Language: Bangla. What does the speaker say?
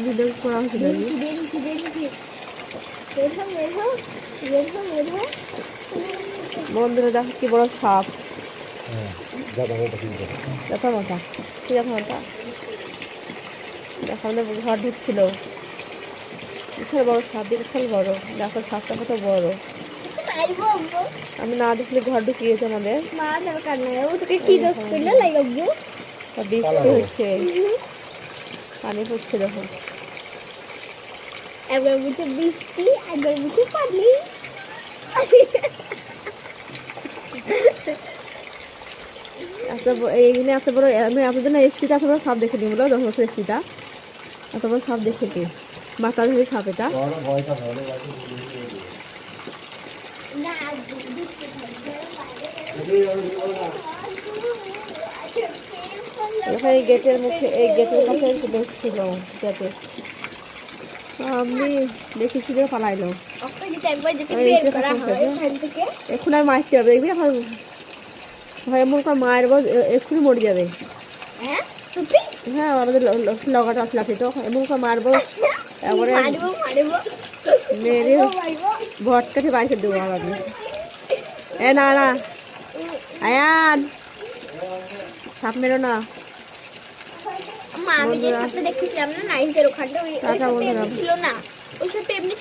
ভিডিও করা হয়েছিল বন্ধুরা, দেখো কি বড় সাপ। দেখো মাথা, কি দেখো মাথা, দেখো আমাদের ঘর ঢুকছিল। বিশাল বড় সাপ, বিশাল বড়। দেখো সাপটা কত বড়। আমি না দেখলে ঘর ঢুকিয়েছে আমাদের। বৃষ্টি হচ্ছে, পানি পড়ছে। দেখো একবার মুখে বৃষ্টি, একবার মুখে পানি। এইখানে এত বড়, আমি এত দিন এসছি, এত বড় সাপ দেখে নিই বলো। 10 বছর এসছি, তা এত বড় সাপ দেখে কি মাথা ধরে সাপ। এটা এখানে গেটের মুখে, এই গেটের কাছে বসছিল যাতে আমি দেখেছি যে পালাইলো। এখন আর মারতে হবে, দেখবি এখন এমন করে মারবো এক্ষুনি মরে যাবে। হ্যাঁ, আমাদের লগাটা আসলে তো এমন করে মারবো, একবারে মেরে ভট কাঠে বাইরে দেবো। আবার এ না না, আয়ান সাপ মেরো না। আমি যে সাপটা দেখেছিলাম না, নাইসের ওখানটা, ওই ছিল না, ওই সাপটা এমনি